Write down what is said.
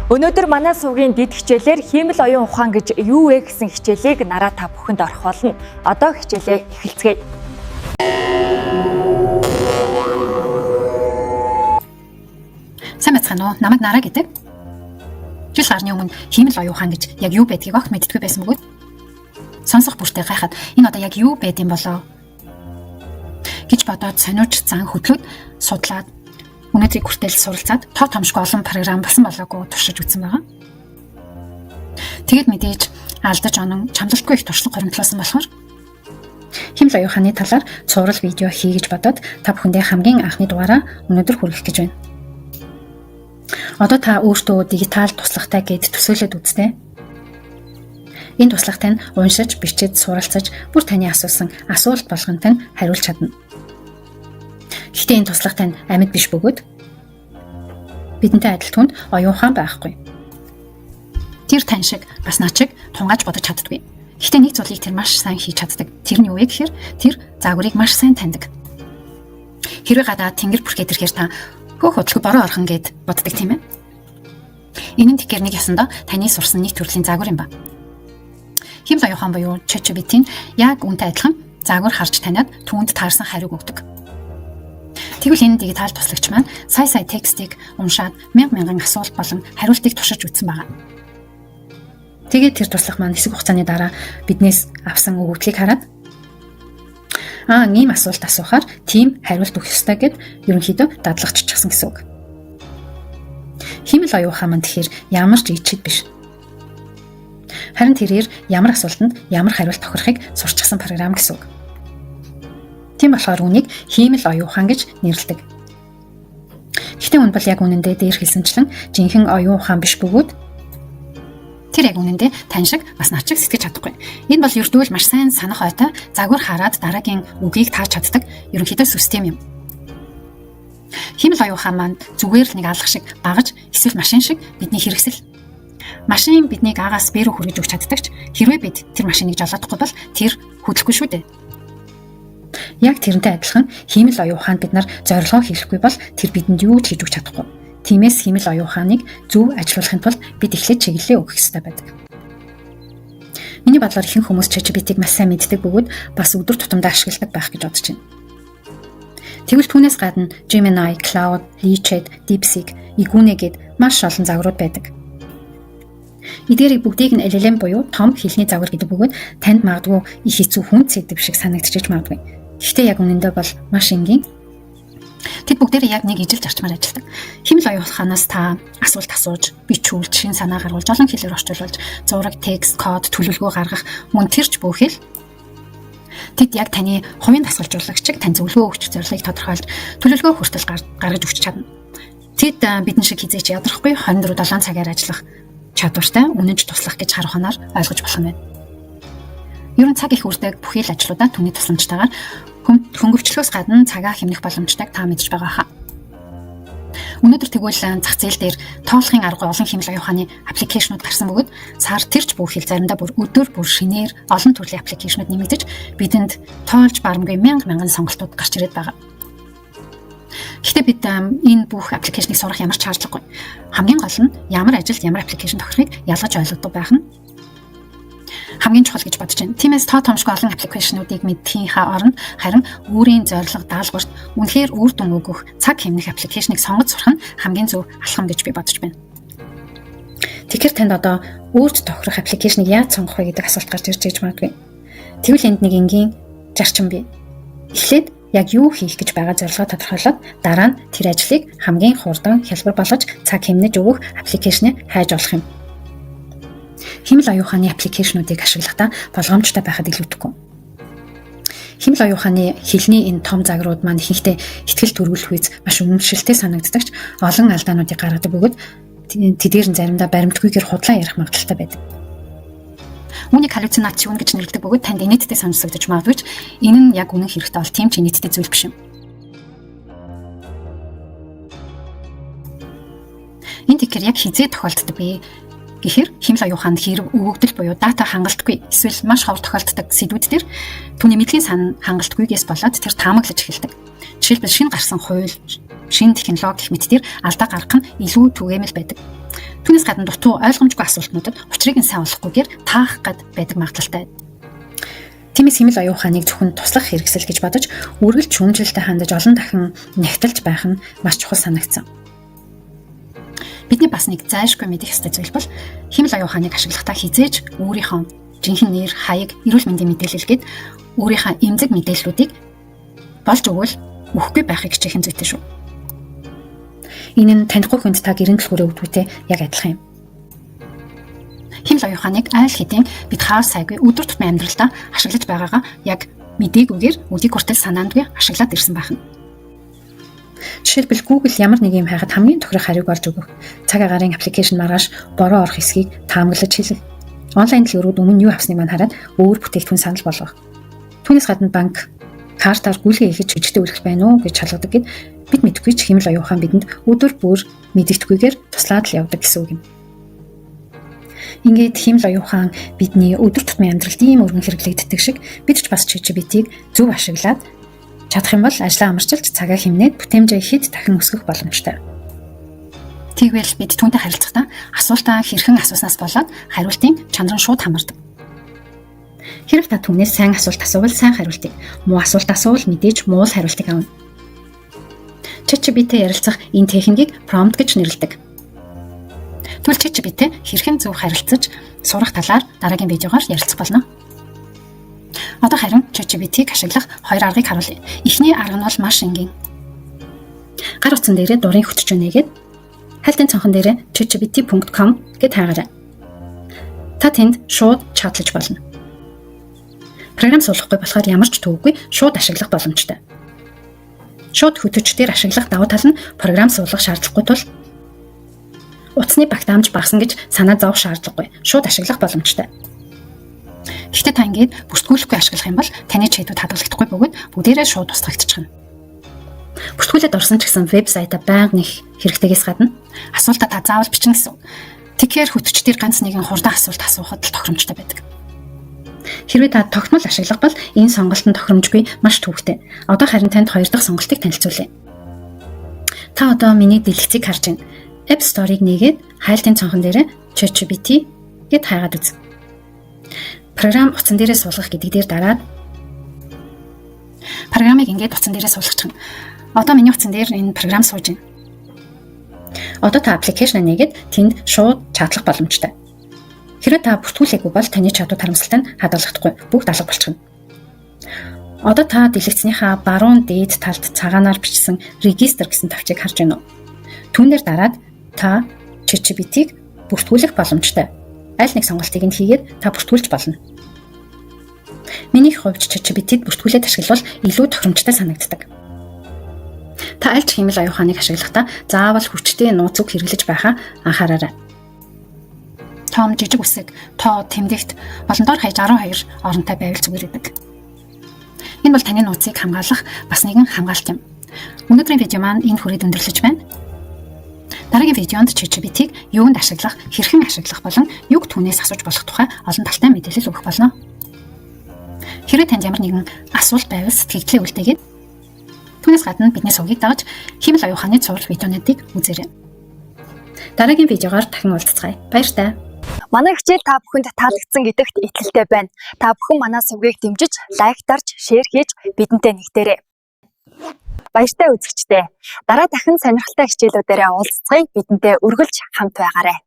Өнөөдөр манай сувгийн дэд хичээлээр хиймэл оюун ухаан гэж юу вэ гэсэн хичээлийг нараа та бүхэнд орхиолно. Одоо хичээлээ эхэлцгээе. Сайн бацгаана уу? Намайг Нараа гэдэг. Жил гарны өмнө хиймэл оюун ухаан гэж яг юу байдгийг огт мэддэггүй байсан бөгөөд сонсох бүртээ гайхаад энэ одоо яг юу байд юм болоо гэж бодоод сониуч зан хөдлөөд судлаад өнөөдрийг хүртэл суралцаад тоо томшгүй олон програм болсон болоогүй туршиж үзсэн байгаа. Тэгэд мэдээж алдаж онон чамлалтгүй их туршлага хоримтлуулсан болохоор хиймэл оюун ухааны талаар цуврал видео хий гэж бодоод та бүхэндээ хамгийн анхны дугаараа өнөөдөр хүргэх гэж байна. Одоо та өөртөө дижитал туслагтай гэд төсөөлөд үзтээ. Энэ туслагтай нь уншиж, бичиж, суралцаж, бүр таны асуусан асуулт болгонт нь хариулж чадна. Гэхдээ энэ туслагтай нь амьд биш бөгөөд бидэнтэй адил түнд оюун ухаан байхгүй. Тэр тань шиг бас наа чиг тунгааж бодож чаддаггүй. Гэхдээ нэг зүйлийг тэр маш сайн хийж чаддаг. Тэр нь юу вэ гэхээр тэр заагурыг маш сайн таньдаг. Хэрвээ гадаа тэнгэр бүрхээд ирэхээр та хөөх хөдөлгөө бороо орхон гэд боддог тийм ээ. Энэ нь тэгэхээр нэг ясандаа таны сурсан нэг төрлийн заагур юм ба. Хиймэл оюун ухаан буюу ChatGPT-ийн яг үүнтэй адилхан заагур харж таниад түүнд таарсан хариуг өгдөг. Тэгвэл энэ дижитал туслагч маань сая текстийг уншаад мянган асуулт болон хариултыг туршиж үзсэн байгаа. Тэгээд тэр туслах маань хэсэг хугацааны дараа биднээс авсан өгөгдлийг хараад ийм асуулт асуухаар тийм хариулт өгөх ёстой гэд ерөнхийдөө дадлагччихсан гэсэн үг. Хиймэл оюун ухаан маань тэгэхээр ямар ч ичид биш. Харин тэрээр ямар асуултанд ямар хариулт тохирохыг сурчсан програм гэсэн үг. Тийм болохоор үүнийг хиймэл оюун ухаан гэж нэрлэдэг. Гэхдээ энэ бол яг үнэндээ дээр хэлсэнчлэн жинхэнэ оюун ухаан биш бөгөөд тэр яг үнэндээ тань шиг бас наа чиг сэтгэж чадахгүй. Энэ бол ердөө л маш сайн санах ойтой загвар хараад дараагийн үгийг тааж чаддаг ерөнхийдөө систем юм. Хиймэл оюун ухаан маань зүгээр л нэг алах шиг багаж эсвэл машин шиг бидний хэрэгсэл. Машин биднийг агаас б рүү хүргэж өгч чаддаг ч хэрвээ бид тэр машиныг жолоодохгүй бол тэр хөдлөхгүй шүү дээ. Яг тэрнтэй адилхан хиймэл оюун ухаанд бид нар зорилгоо хийхгүй бол тэр бидэнд юу ч хийж өгч чадахгүй. Тиймээс хиймэл оюун ухааныг зөв ажилуулахын тулд бид эхлээд чиглэлээ өгөх ёстой байдаг. Миний бодлоор ихэнх хүмүүс ChatGPT-г маш сайн мэддэг бөгөөд бас өдөр тутамдаа ашигладаг байх гэж бодож байна. Тэгвэл түүнээс гадна Gemini, Claude, LeetChat, DeepSeek, Igune гэд маш олон загварууд байдаг. Эдгээрийг бүгдийг нь LLM буюу том хэлний загвар гэдэг бөгөөд танд магадгүй их хэцүү хүн сэдв шиг санагдчихж магадгүй. Гэхдээ яг үнэндээ бол маш энгийн. Тэд бүгдээрээ яг нэг ижил зарчмаар ажилладаг. Хиймэл оюун ухаанаас та асуулт асууж, бичүүлж, шин санаа гаргуулж, олон хэлээр орчуулж, зураг, текст, код, төлөвлөгөө гаргах мөн тэрч бүхэл тэд яг таны хувийн дасгалжуулагчиг тань зөвлөгөө өгч зорилгыг тодорхойлж, төлөвлөгөө хүртэл гаргаж өгч чадна. Тэд бидэн шиг хизээч ядрахгүй 24/7 цагаар ажиллах чадвартай үнэнч туслах гэж харах хоноор ойлгож болох нь байна. Ер нь цаг их үрдэг бүхий л ажлуудаа түүний тусламжтайгаар хөнгөвчлөөс гадна цагаа хэмнэх боломжтойг та мэдж байгаа хаа. Өнөөдөр тэгвэл зах зээл дээр тоолохын аргагүй олон хиймэл оюун ухааны аппликейшнууд гарсан бөгөөд сар тэрч бүхэл заримдаа бүр өдөр бүр шинээр олон төрлийн аппликейшнууд нэмэгдэж бидэнд тоолж барамгүй мянган сонголтууд гарч ирээд байгаа. Гэхдээ бид энэ бүх аппликейшнийг сурах ямар ч шаардлагагүй. Хамгийн гол нь ямар ажилд ямар аппликейшн тохирохыг ялгаж ойлгодог байх нь хамгийн чухал гэж бодож байна. Тиймээс тоо томшгүй олон аппликейшнуудыг мэдхийнхаа оронд харин өөрийн зорилго даалгаварт үнэхээр үр дүн өгөх цаг хэмнэх аппликейшнийг сонгож сурах нь хамгийн зөв алхам гэж би бодож байна. Тэгэхээр танд одоо өөрт тохирох аппликейшнийг яаж сонгох вэ гэдэг асуулт гарч ирж байж магадгүй. Тэгвэл энд нэг энгийн зарчим бий. Эхлээд яг юу хийх гэж байгаа зорилгоо тодорхойлоод дараа нь тэр ажлыг хамгийн хурдан хялбар болгож цаг хэмнэж өгөх аппликейшнийг хайж олох юм. Хиймэл оюун ухааны аппликейшнуудыг ашиглахдаа болгоомжтой байхад илүүдэхгүй. Хиймэл оюун ухааны хэлний энэ том загварууд маань ихэнхдээ ихтгэл төрүүлэх үез маш үнэмшилтэй санагддаг ч олон алдаануудыг гаргадаг бөгөөд тэдгээр нь заримдаа баримтгүйгээр худлаа ярих магадaltaй байдаг. Үүнийг халлюцинацион гэж нэрлэдэг бөгөөд танд инээдтэй сонсогдож магадгүй ч энэ нь яг үнэн хэрэгтэй бол тийм ч инээдтэй зүйл биш юм. Энэ тэгэхээр яг хизээ тохиолддог вэ гэхээр химэл оюун ухаанд хэрэг өгөгдөл буюу дата хангалтгүй эсвэл маш ховор тохиолддог сэдвүүд дээр түүний мэдлэгийн сан хангалтгүйгээс болоод тэр таамаглаж эхэлдэг. Жишээлбэл шинэ гарсан хууль, шинэ технологи гэх мэт тэр алдаа гаргах нь илүү түгээмэл байдаг. Түүнээс гадна дутуу ойлгомжгүй асуултнуудад учрыг нь сайн олохгүйгээр таах гад байдаг магадлалтай. Тиймээс химэл оюун ухааныг зөвхөн туслах хэрэгсэл гэж бодож үргэлж шүүмжлэлтэй хандаж олон дахин нягтлж байх нь маш чухал санагдсан. Бидний бас нэг зайлшгүй мэдэх ёстой зүйл бол химэл оюун ухааныг ашиглахдаа хизээж өөрийнхөө жинхэнэ нэр, хаяг, эрүүл мэндийн мэдээлэл гээд өөрийнхөө эмзэг мэдээллүүдийг болж өгвөл өгөхгүй байхыг хичээх зүйтэй шүү. Энэ нь танихгүй хүнд та гэрэн дэлгүүрээ өгдгүүтэй яг адилхан юм. Химэл оюун ухааныг айл хэдийн бид хаа сайгүй өдөр тутмын амьдралдаа ашиглаж байгаагаа яг мдэггүйгээр өдийг хүртэл санаандгүй ашиглаад ирсэн байна. Жишээлбэл Google ямар нэг юм хайхад хамгийн тохирох хариуг олж өгөх, цаг агаарын аппликейшн маргааш бороо орох эсхийг таамаглаж хэлэх. Онлайн дэлгүүрүүд өмнө юу авсныг мань хараад өөр бүтээгдэхүүн санал болгох. Түүнээс гадна банк картаар гүйлгээ хийх чижигтэй үйлдэл байна уу гэж шалгадаг гэд бид мэдгүй ч химэл оюун ухаан бидэнд өдөр бүр мэдэгдэхгүйгээр туслаад л явдаг гэсэн үг юм. Ингээд химэл оюун ухаан бидний өдөр тутмын амьдралд ийм өргөн хэрэглэгддэг шиг бид ч бас ChatGPT-г зөв ашиглаад чадах юм бол ажлаа амарчилж цагаа хэмнээд бүтээмжээ хэд дахин өсгөх боломжтой. Тэгвэл бид түүнтэй харилцахдаа асуултаа хэрхэн асууснаас болоод хариултын чанар нь шууд хамаардаг. Хэрэг та түүнээс сайн асуулт асуувал сайн хариултыг, муу асуулт асуувал мэдээж муу хариултыг авна. ChatGPT ярилцах энэ техникийг prompt гэж нэрлэдэг. Тэгвэл ChatGPT хэрхэн зөв харилцаж сурах талаар дараагийн видеогоор ярилцах болно. Одоо харин ChatGPT-г ашиглах хоёр аргыг харуулъя. Эхний арга нь бол маш энгийн. Гар утсан дээрээ дурын хөтчөө нээгээд хайлтын цонхон дээрээ chatgpt.com гэд хаагаарай. Та тэнд шууд чатлаж болно. Програм суулгахгүй болохоор ямар ч төвөггүй шууд ашиглах боломжтой. Шууд хөтөчдөр ашиглах давуу тал нь програм суулгах шаардлагагүй тул утасны багтаамж багсан гэж санаа зовох шаардлагагүй. Шууд ашиглах боломжтой. Гэхдээ та ингээд бүртгүүлэхгүй ашиглах юм бол таны чэйдүүд хадгалагдахгүй бөгөөд бүгдээрээ шууд устгагдчихна. Бүртгүүлээд орсон ч гэсэн вебсайтаа байнга нэх хэрэгтэйгээс гадна асуултаа та заавал бичнэ гэсэн. Тэгэхээр хөтчдөр ганц нэгэн хурдан асуулт асуухад л тохиромжтой байдаг. Хэрвээ та тогтмол ашиглах бол энэ сонголт нь тохиромжгүй маш төвөгтэй. Одоо харин танд хоёр дахь сонголтыг танилцуулъя. Та одоо миний дэлгэцийг харж байна. App Store-ыг нээгээд хайлтын цонхон дээрээ ChatGPT гэд хаагаад үз. Програм утсан дээрээ суулгах гэдэг дээр дараад програмыг ингээд утсан дээрээ суулгачих. Одоо миний утсан дээр энэ програм сууж байна. Одоо та аппликейшн нээгээд тэнд шууд чатлах боломжтой. Хэрвээ та бүртгүүлээгүй бол таны чадвар харамсалтай нь хадгалагдахгүй бүгд алга болчихно. Одоо та дэлгэцнийхаа баруун дээд талд цагаанаар бичсэн регистр гэсэн товчийг харж байна уу? Түүнээр дараад та ChatGPT-г бүртгүүлэх боломжтой. Аль нэг сонголтыг нь хийгээд та бүртгүүлж болно. Миний хувьд ChatGPT-г бүртгүүлээд ашиглавал илүү тохиромжтой санагддаг. Та аль ч химэл оюун ухааныг ашиглахдаа заавал хүчтэй нууц үг хэрэглэж байхаа анхаараарай. Том жижиг үсэг, тоо, тэмдэгт болон дор хаяж 12 оронтой байвал зүгээр байдаг. Энэ бол таны нууцыг хамгаалах бас нэгэн хамгаалт юм. Өнөөдрийн видео маань энэ хүрээд өндөрлөж байна. Дараагийн видеонд ChatGPT-г юунд ашиглах, хэрхэн ашиглах болон юг түүнээс асууж болох тухай олон талтай мэдээлэл өгөх болно. Хэрвээ танд ямар нэгэн асуулт байвал сэтгэгдлийн үлдээгээд түүнээс гадна бидний сувгийг дагаж химэл оюун ухааны цуврал видеонуудыг үзээрэй. Дараагийн видеогоор дахин уулзцгаая. Баяртай. Манай хичээл та бүхэнд таалагдсан гэдэгт итгэлтэй байна. Та бүхэн манай сувгийг дэмжиж, лайк дарж, шеэр хийж бидэнтэй нэгтээрэй. Баяртай үзэгчдээ. Дараа дахин сонирхолтой хичээлүүдээрээ уулзцгаая. Бидэнтэй үргэлж хамт байгаарай.